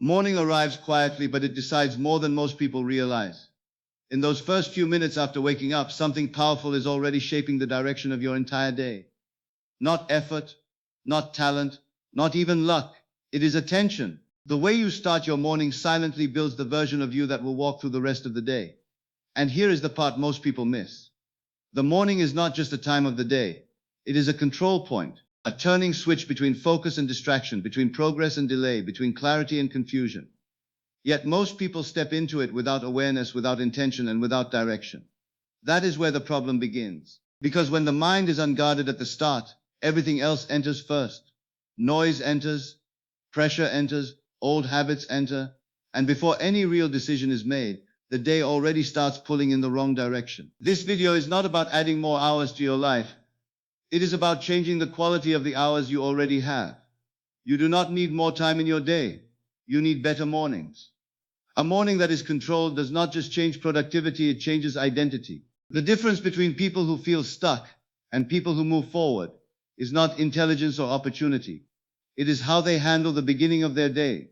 Morning arrives quietly, but it decides more than most people realize. In those first few minutes after waking up, something powerful is already shaping the direction of your entire day. Not effort, not talent, not even luck. It is attention. The way you start your morning silently builds the version of you that will walk through the rest of the day. And here is the part most people miss. The morning is not just a time of the day. It is a control point, a turning switch between focus and distraction, between progress and delay, between clarity and confusion. Yet most people step into it without awareness, without intention, and without direction. That is where the problem begins. Because when the mind is unguarded at the start, everything else enters first. Noise enters, pressure enters, old habits enter, and before any real decision is made, the day already starts pulling in the wrong direction. This video is not about adding more hours to your life. It is about changing the quality of the hours you already have. You do not need more time in your day. You need better mornings. A morning that is controlled does not just change productivity, it changes identity. The difference between people who feel stuck and people who move forward is not intelligence or opportunity. It is how they handle the beginning of their day.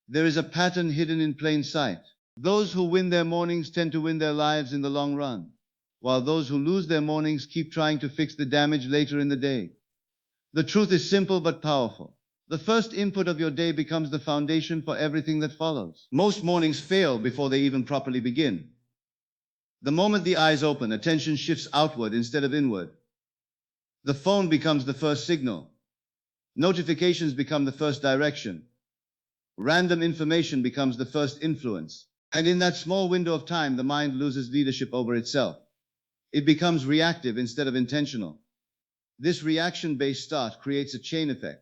There is a pattern hidden in plain sight. Those who win their mornings tend to win their lives in the long run, while those who lose their mornings keep trying to fix the damage later in the day. The truth is simple but powerful. The first input of your day becomes the foundation for everything that follows. Most mornings fail before they even properly begin. The moment the eyes open, attention shifts outward instead of inward. The phone becomes the first signal. Notifications become the first direction. Random information becomes the first influence. And in that small window of time, the mind loses leadership over itself. It becomes reactive instead of intentional. This reaction-based start creates a chain effect.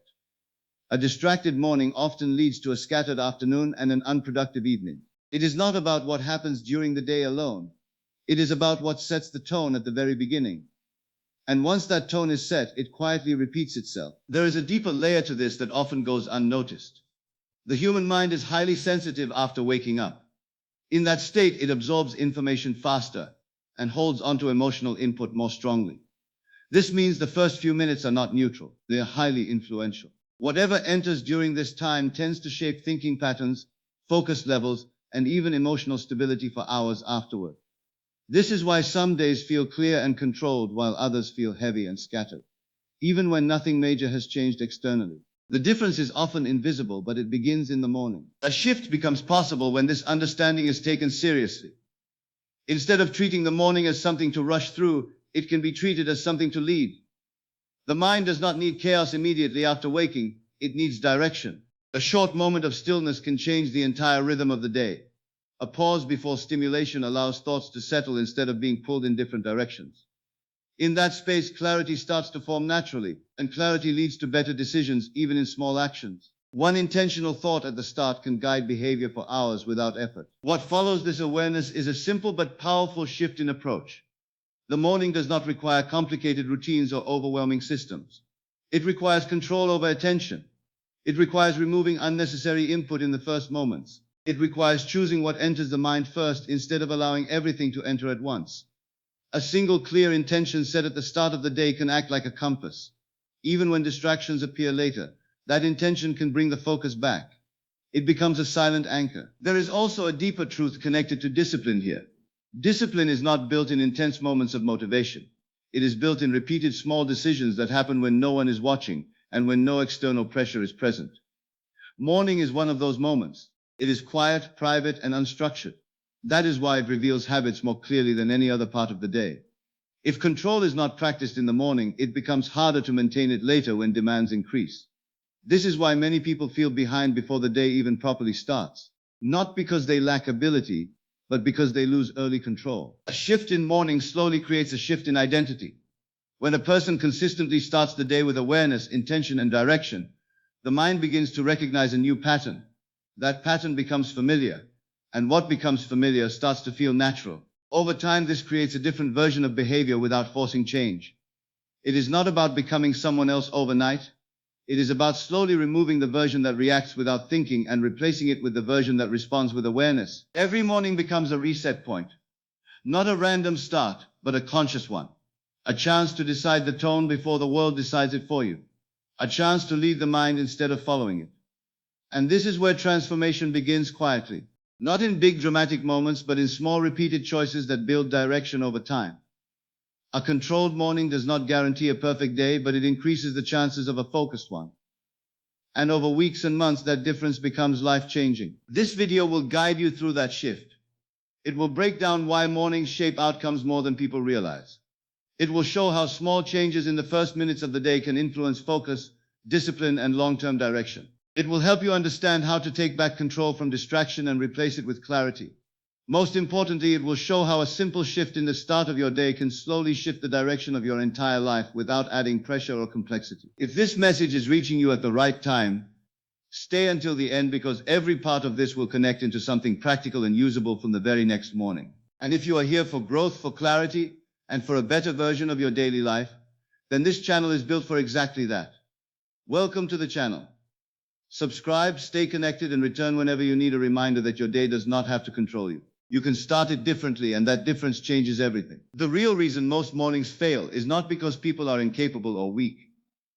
A distracted morning often leads to a scattered afternoon and an unproductive evening. It is not about what happens during the day alone. It is about what sets the tone at the very beginning. And once that tone is set, it quietly repeats itself. There is a deeper layer to this that often goes unnoticed. The human mind is highly sensitive after waking up. In that state, it absorbs information faster and holds onto emotional input more strongly. This means the first few minutes are not neutral. They are highly influential. Whatever enters during this time tends to shape thinking patterns, focus levels, and even emotional stability for hours afterward. This is why some days feel clear and controlled while others feel heavy and scattered, even when nothing major has changed externally. The difference is often invisible, but it begins in the morning. A shift becomes possible when this understanding is taken seriously. Instead of treating the morning as something to rush through, it can be treated as something to lead. The mind does not need chaos immediately after waking, it needs direction. A short moment of stillness can change the entire rhythm of the day. A pause before stimulation allows thoughts to settle instead of being pulled in different directions. In that space, clarity starts to form naturally, and clarity leads to better decisions, even in small actions. One intentional thought at the start can guide behavior for hours without effort. What follows this awareness is a simple but powerful shift in approach. The morning does not require complicated routines or overwhelming systems. It requires control over attention. It requires removing unnecessary input in the first moments. It requires choosing what enters the mind first instead of allowing everything to enter at once. A single clear intention set at the start of the day can act like a compass. Even when distractions appear later, that intention can bring the focus back. It becomes a silent anchor. There is also a deeper truth connected to discipline here. Discipline is not built in intense moments of motivation. It is built in repeated small decisions that happen when no one is watching and when no external pressure is present. Morning is one of those moments. It is quiet, private, and unstructured. That is why it reveals habits more clearly than any other part of the day. If control is not practiced in the morning, it becomes harder to maintain it later when demands increase. This is why many people feel behind before the day even properly starts. Not because they lack ability, but because they lose early control. A shift in morning slowly creates a shift in identity. When a person consistently starts the day with awareness, intention, and direction, the mind begins to recognize a new pattern. That pattern becomes familiar, and what becomes familiar starts to feel natural. Over time, this creates a different version of behavior without forcing change. It is not about becoming someone else overnight. It is about slowly removing the version that reacts without thinking and replacing it with the version that responds with awareness. Every morning becomes a reset point. Not a random start, but a conscious one. A chance to decide the tone before the world decides it for you. A chance to lead the mind instead of following it. And this is where transformation begins quietly. Not in big dramatic moments, but in small repeated choices that build direction over time. A controlled morning does not guarantee a perfect day, but it increases the chances of a focused one. And over weeks and months, that difference becomes life-changing. This video will guide you through that shift. It will break down why mornings shape outcomes more than people realize. It will show how small changes in the first minutes of the day can influence focus, discipline, and long-term direction. It will help you understand how to take back control from distraction and replace it with clarity. Most importantly, it will show how a simple shift in the start of your day can slowly shift the direction of your entire life without adding pressure or complexity. If this message is reaching you at the right time, stay until the end, because every part of this will connect into something practical and usable from the very next morning. And if you are here for growth, for clarity, and for a better version of your daily life, then this channel is built for exactly that. Welcome to the channel. Subscribe, stay connected, and return whenever you need a reminder that your day does not have to control you. You can start it differently, and that difference changes everything. The real reason most mornings fail is not because people are incapable or weak,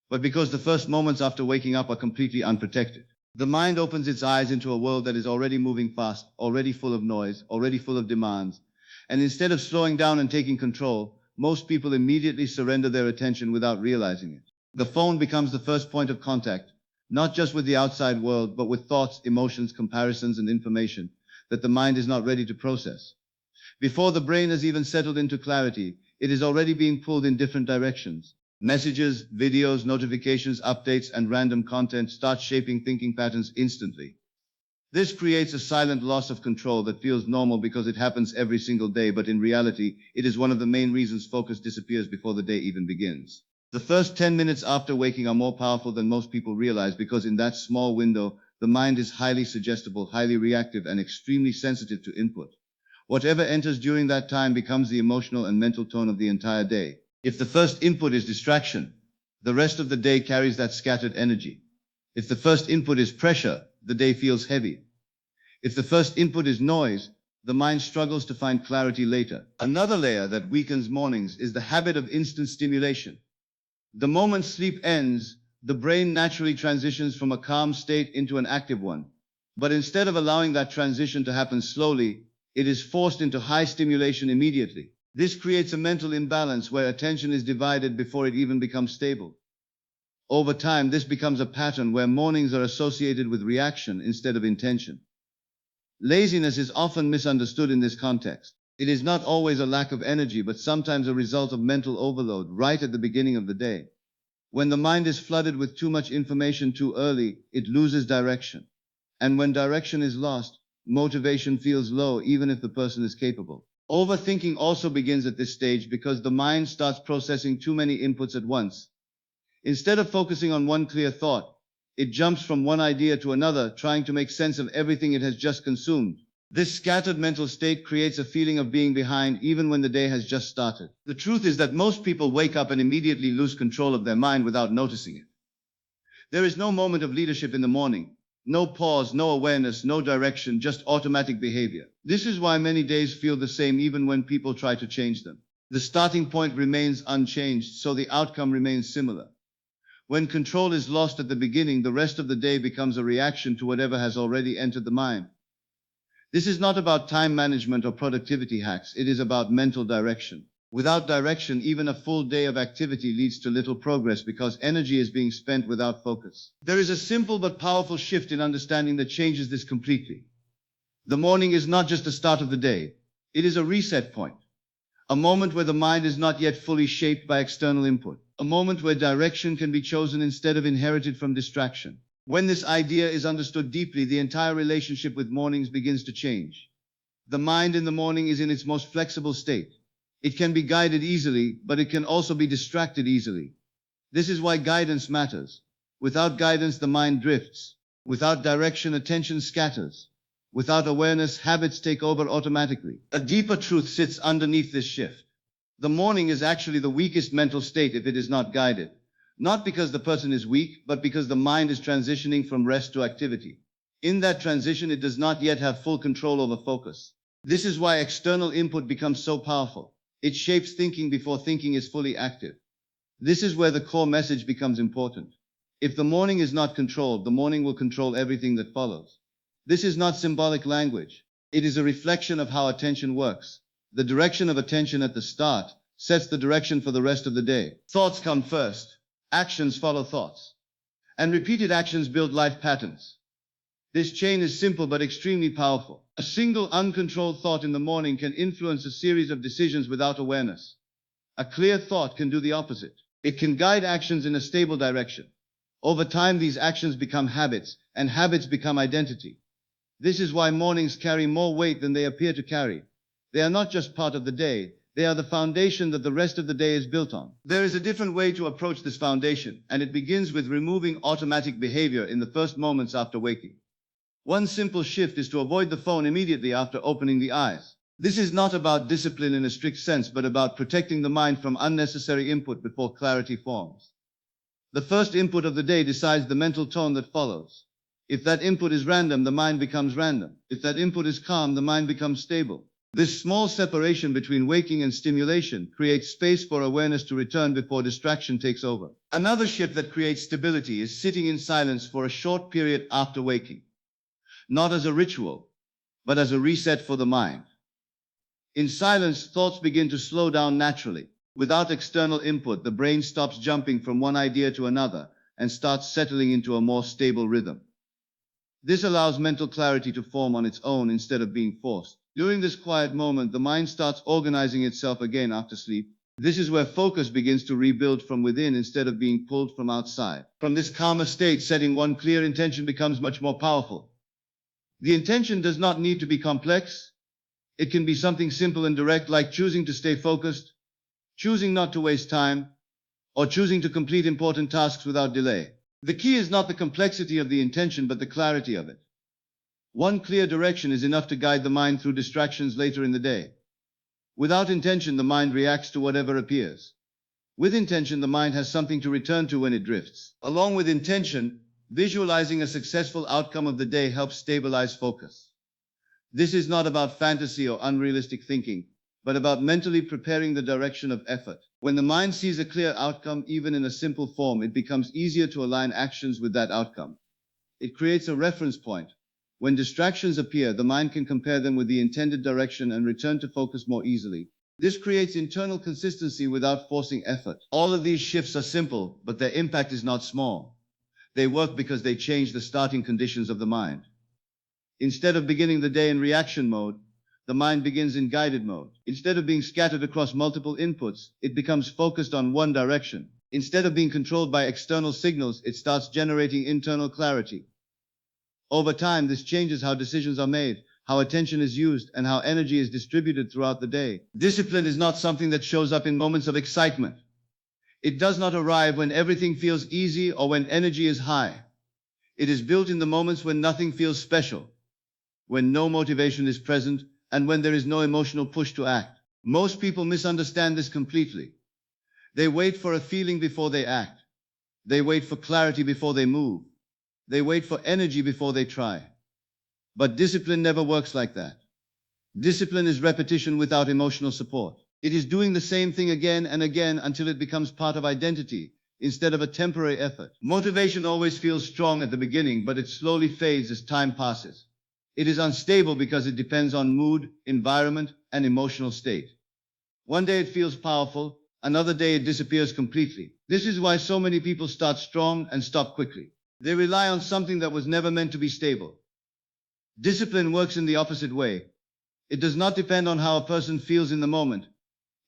but because the first moments after waking up are completely unprotected. The mind opens its eyes into a world that is already moving fast, already full of noise, already full of demands, and instead of slowing down and taking control, most people immediately surrender their attention without realizing it. The phone becomes the first point of contact, not just with the outside world, but with thoughts, emotions, comparisons, and information that the mind is not ready to process. Before the brain has even settled into clarity, it is already being pulled in different directions. Messages, videos, notifications, updates, and random content start shaping thinking patterns instantly. This creates a silent loss of control that feels normal because it happens every single day, but in reality, it is one of the main reasons focus disappears before the day even begins. The first 10 minutes after waking are more powerful than most people realize, because in that small window, the mind is highly suggestible, highly reactive, and extremely sensitive to input. Whatever enters during that time becomes the emotional and mental tone of the entire day. If the first input is distraction, the rest of the day carries that scattered energy. If the first input is pressure, the day feels heavy. If the first input is noise, the mind struggles to find clarity later. Another layer that weakens mornings is the habit of instant stimulation. The moment sleep ends, the brain naturally transitions from a calm state into an active one. But instead of allowing that transition to happen slowly, it is forced into high stimulation immediately. This creates a mental imbalance where attention is divided before it even becomes stable. Over time, this becomes a pattern where mornings are associated with reaction instead of intention. Laziness is often misunderstood in this context. It is not always a lack of energy, but sometimes a result of mental overload right at the beginning of the day. When the mind is flooded with too much information too early, it loses direction. And when direction is lost, motivation feels low even if the person is capable. Overthinking also begins at this stage because the mind starts processing too many inputs at once. Instead of focusing on one clear thought, it jumps from one idea to another, trying to make sense of everything it has just consumed. This scattered mental state creates a feeling of being behind even when the day has just started. The truth is that most people wake up and immediately lose control of their mind without noticing it. There is no moment of leadership in the morning, no pause, no awareness, no direction, just automatic behavior. This is why many days feel the same even when people try to change them. The starting point remains unchanged, so the outcome remains similar. When control is lost at the beginning, the rest of the day becomes a reaction to whatever has already entered the mind. This is not about time management or productivity hacks, it is about mental direction. Without direction, even a full day of activity leads to little progress because energy is being spent without focus. There is a simple but powerful shift in understanding that changes this completely. The morning is not just the start of the day, it is a reset point. A moment where the mind is not yet fully shaped by external input. A moment where direction can be chosen instead of inherited from distraction. When this idea is understood deeply, the entire relationship with mornings begins to change. The mind in the morning is in its most flexible state. It can be guided easily, but it can also be distracted easily. This is why guidance matters. Without guidance, the mind drifts. Without direction, attention scatters. Without awareness, habits take over automatically. A deeper truth sits underneath this shift. The morning is actually the weakest mental state if it is not guided. Not because the person is weak, but because the mind is transitioning from rest to activity. In that transition, it does not yet have full control over focus. This is why external input becomes so powerful. It shapes thinking before thinking is fully active. This is where the core message becomes important. If the morning is not controlled, the morning will control everything that follows. This is not symbolic language. It is a reflection of how attention works. The direction of attention at the start sets the direction for the rest of the day. Thoughts come first. Actions follow thoughts. And repeated actions build life patterns. This chain is simple but extremely powerful. A single uncontrolled thought in the morning can influence a series of decisions without awareness. A clear thought can do the opposite. It can guide actions in a stable direction. Over time, these actions become habits, and habits become identity. This is why mornings carry more weight than they appear to carry. They are not just part of the day, they are the foundation that the rest of the day is built on. There is a different way to approach this foundation, and it begins with removing automatic behavior in the first moments after waking. One simple shift is to avoid the phone immediately after opening the eyes. This is not about discipline in a strict sense, but about protecting the mind from unnecessary input before clarity forms. The first input of the day decides the mental tone that follows. If that input is random, the mind becomes random. If that input is calm, the mind becomes stable. This small separation between waking and stimulation creates space for awareness to return before distraction takes over. Another shift that creates stability is sitting in silence for a short period after waking. Not as a ritual, but as a reset for the mind. In silence, thoughts begin to slow down naturally. Without external input, the brain stops jumping from one idea to another and starts settling into a more stable rhythm. This allows mental clarity to form on its own instead of being forced. During this quiet moment, the mind starts organizing itself again after sleep. This is where focus begins to rebuild from within instead of being pulled from outside. From this calmer state, setting one clear intention becomes much more powerful. The intention does not need to be complex. It can be something simple and direct, like choosing to stay focused, choosing not to waste time, or choosing to complete important tasks without delay. The key is not the complexity of the intention, but the clarity of it. One clear direction is enough to guide the mind through distractions later in the day. Without intention, the mind reacts to whatever appears. With intention, the mind has something to return to when it drifts. Along with intention, visualizing a successful outcome of the day helps stabilize focus. This is not about fantasy or unrealistic thinking, but about mentally preparing the direction of effort. When the mind sees a clear outcome, even in a simple form, it becomes easier to align actions with that outcome. It creates a reference point. When distractions appear, the mind can compare them with the intended direction and return to focus more easily. This creates internal consistency without forcing effort. All of these shifts are simple, but their impact is not small. They work because they change the starting conditions of the mind. Instead of beginning the day in reaction mode, the mind begins in guided mode. Instead of being scattered across multiple inputs, it becomes focused on one direction. Instead of being controlled by external signals, it starts generating internal clarity. Over time, this changes how decisions are made, how attention is used, and how energy is distributed throughout the day. Discipline is not something that shows up in moments of excitement. It does not arrive when everything feels easy or when energy is high. It is built in the moments when nothing feels special, when no motivation is present, and when there is no emotional push to act. Most people misunderstand this completely. They wait for a feeling before they act. They wait for clarity before they move. They wait for energy before they try. But discipline never works like that. Discipline is repetition without emotional support. It is doing the same thing again and again until it becomes part of identity, instead of a temporary effort. Motivation always feels strong at the beginning, but it slowly fades as time passes. It is unstable because it depends on mood, environment, and emotional state. One day it feels powerful, another day it disappears completely. This is why so many people start strong and stop quickly. They rely on something that was never meant to be stable. Discipline works in the opposite way. It does not depend on how a person feels in the moment.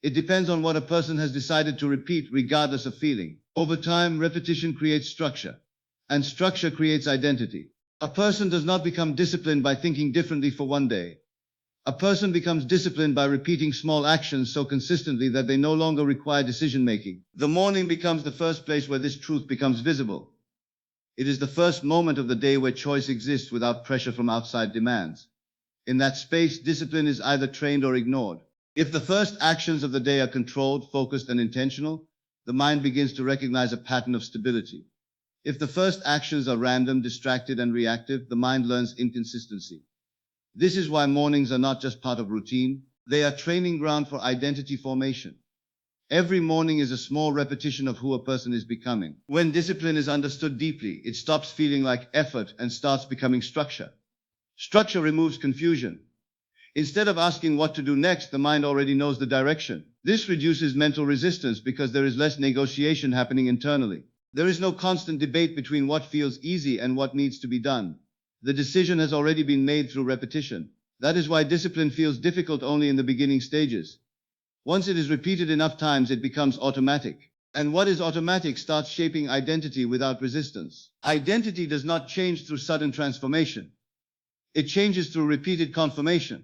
It depends on what a person has decided to repeat regardless of feeling. Over time, repetition creates structure, and structure creates identity. A person does not become disciplined by thinking differently for one day. A person becomes disciplined by repeating small actions so consistently that they no longer require decision-making. The morning becomes the first place where this truth becomes visible. It is the first moment of the day where choice exists without pressure from outside demands. In that space, discipline is either trained or ignored. If the first actions of the day are controlled, focused, and intentional, the mind begins to recognize a pattern of stability. If the first actions are random, distracted, and reactive, the mind learns inconsistency. This is why mornings are not just part of routine, they are training ground for identity formation. Every morning is a small repetition of who a person is becoming. When discipline is understood deeply, it stops feeling like effort and starts becoming structure. Structure removes confusion. Instead of asking what to do next, the mind already knows the direction. This reduces mental resistance because there is less negotiation happening internally. There is no constant debate between what feels easy and what needs to be done. The decision has already been made through repetition. That is why discipline feels difficult only in the beginning stages. Once it is repeated enough times, it becomes automatic. And what is automatic starts shaping identity without resistance. Identity does not change through sudden transformation. It changes through repeated confirmation.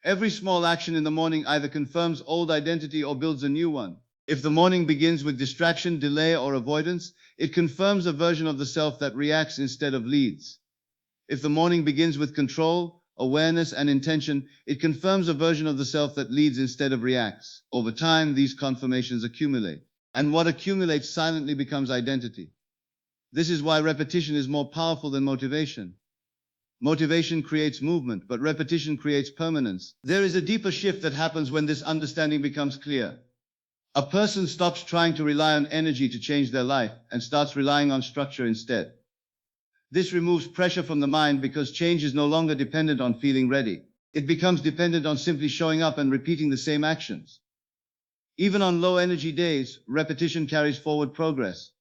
Every small action in the morning either confirms old identity or builds a new one. If the morning begins with distraction, delay, or avoidance, it confirms a version of the self that reacts instead of leads. If the morning begins with control, awareness, and intention, it confirms a version of the self that leads instead of reacts. Over time, these confirmations accumulate, and what accumulates silently becomes identity. This is why repetition is more powerful than motivation. Motivation creates movement, but repetition creates permanence. There is a deeper shift that happens when this understanding becomes clear. A person stops trying to rely on energy to change their life and starts relying on structure instead. This removes pressure from the mind because change is no longer dependent on feeling ready. It becomes dependent on simply showing up and repeating the same actions. Even on low energy days, repetition carries forward progress.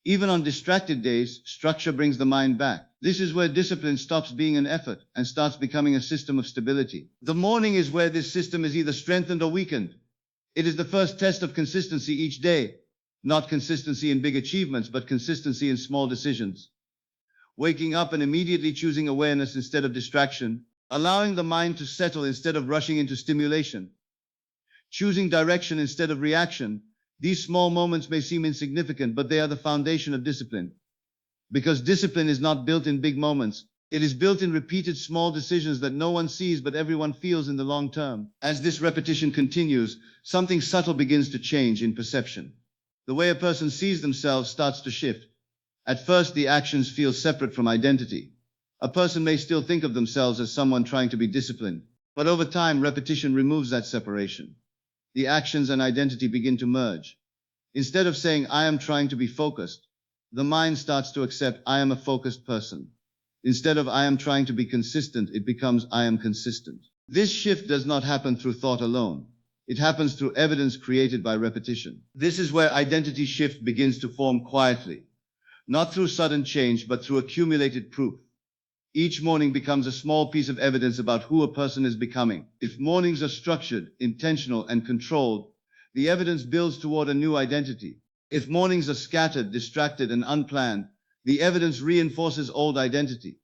Even on distracted days, structure brings the mind back. This is where discipline stops being an effort and starts becoming a system of stability. The morning is where this system is either strengthened or weakened. It is the first test of consistency each day. Not consistency in big achievements, but consistency in small decisions. Waking up and immediately choosing awareness instead of distraction. Allowing the mind to settle instead of rushing into stimulation. Choosing direction instead of reaction. These small moments may seem insignificant, but they are the foundation of discipline. Because discipline is not built in big moments, it is built in repeated small decisions that no one sees but everyone feels in the long term. As this repetition continues, something subtle begins to change in perception. The way a person sees themselves starts to shift. At first, the actions feel separate from identity. A person may still think of themselves as someone trying to be disciplined, but over time, repetition removes that separation. The actions and identity begin to merge. Instead of saying, I am trying to be focused, the mind starts to accept, I am a focused person. Instead of, I am trying to be consistent, it becomes, I am consistent. This shift does not happen through thought alone. It happens through evidence created by repetition. This is where identity shift begins to form quietly. Not through sudden change, but through accumulated proof. Each morning becomes a small piece of evidence about who a person is becoming. If mornings are structured, intentional, and controlled, the evidence builds toward a new identity. If mornings are scattered, distracted, and unplanned, the evidence reinforces old identity.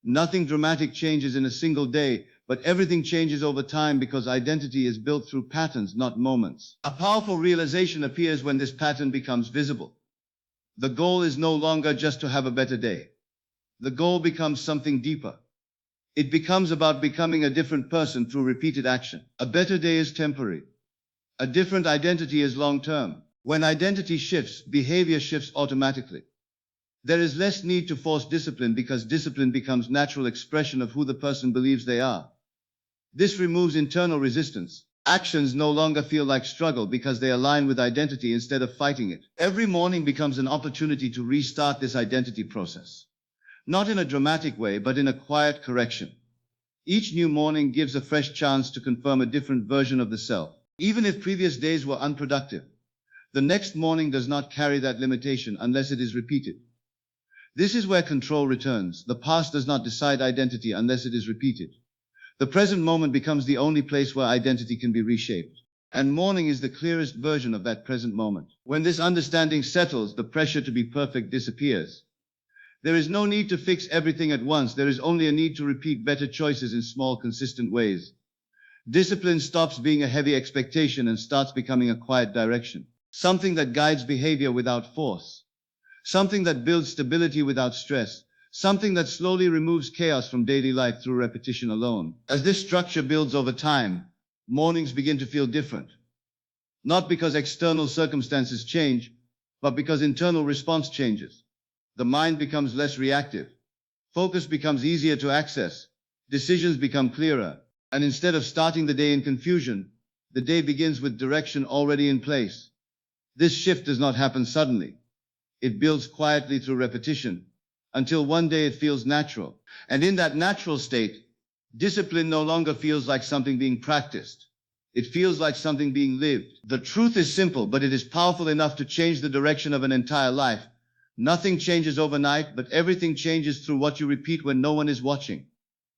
Nothing dramatic changes in a single day, but everything changes over time because identity is built through patterns, not moments. A powerful realization appears when this pattern becomes visible. The goal is no longer just to have a better day. The goal becomes something deeper. It becomes about becoming a different person through repeated action. A better day is temporary. A different identity is long-term. When identity shifts, behavior shifts automatically. There is less need to force discipline because discipline becomes natural expression of who the person believes they are. This removes internal resistance. Actions no longer feel like struggle because they align with identity instead of fighting it. Every morning becomes an opportunity to restart this identity process. Not in a dramatic way, but in a quiet correction. Each new morning gives a fresh chance to confirm a different version of the self. Even if previous days were unproductive, the next morning does not carry that limitation unless it is repeated. This is where control returns. The past does not decide identity unless it is repeated. The present moment becomes the only place where identity can be reshaped. And morning is the clearest version of that present moment. When this understanding settles, the pressure to be perfect disappears. There is no need to fix everything at once. There is only a need to repeat better choices in small, consistent ways. Discipline stops being a heavy expectation and starts becoming a quiet direction. Something that guides behavior without force. Something that builds stability without stress. Something that slowly removes chaos from daily life through repetition alone. As this structure builds over time, mornings begin to feel different. Not because external circumstances change, but because internal response changes. The mind becomes less reactive. Focus becomes easier to access. Decisions become clearer. And instead of starting the day in confusion, The day begins with direction already in place. This shift does not happen suddenly. It builds quietly through repetition, until one day it feels natural. And in that natural state, discipline no longer feels like something being practiced. It feels like something being lived. The truth is simple, but it is powerful enough to change the direction of an entire life. Nothing changes overnight, but everything changes through what you repeat when no one is watching.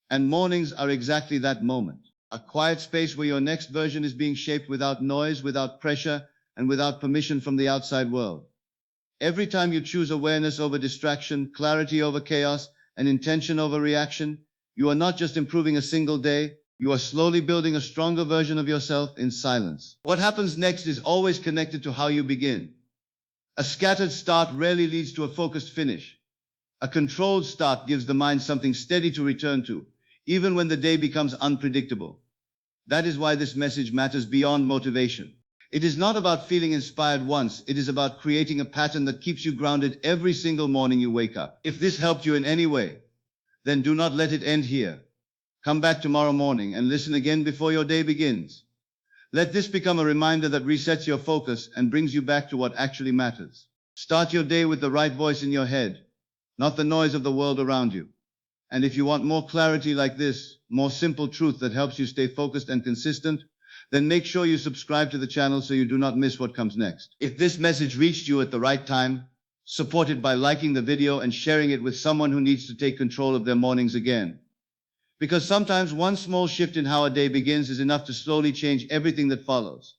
And mornings are exactly that moment. A quiet space where your next version is being shaped without noise, without pressure, and without permission from the outside world. Every time you choose awareness over distraction, clarity over chaos, and intention over reaction, you are not just improving a single day, you are slowly building a stronger version of yourself in silence. What happens next is always connected to how you begin. A scattered start rarely leads to a focused finish. A controlled start gives the mind something steady to return to, even when the day becomes unpredictable. That is why this message matters beyond motivation. It is not about feeling inspired once, it is about creating a pattern that keeps you grounded every single morning you wake up. If this helped you in any way, then do not let it end here. Come back tomorrow morning and listen again before your day begins. Let this become a reminder that resets your focus and brings you back to what actually matters. Start your day with the right voice in your head, not the noise of the world around you. And if you want more clarity like this, more simple truth that helps you stay focused and consistent, then make sure you subscribe to the channel so you do not miss what comes next. If this message reached you at the right time, support it by liking the video and sharing it with someone who needs to take control of their mornings again. Because sometimes one small shift in how a day begins is enough to slowly change everything that follows.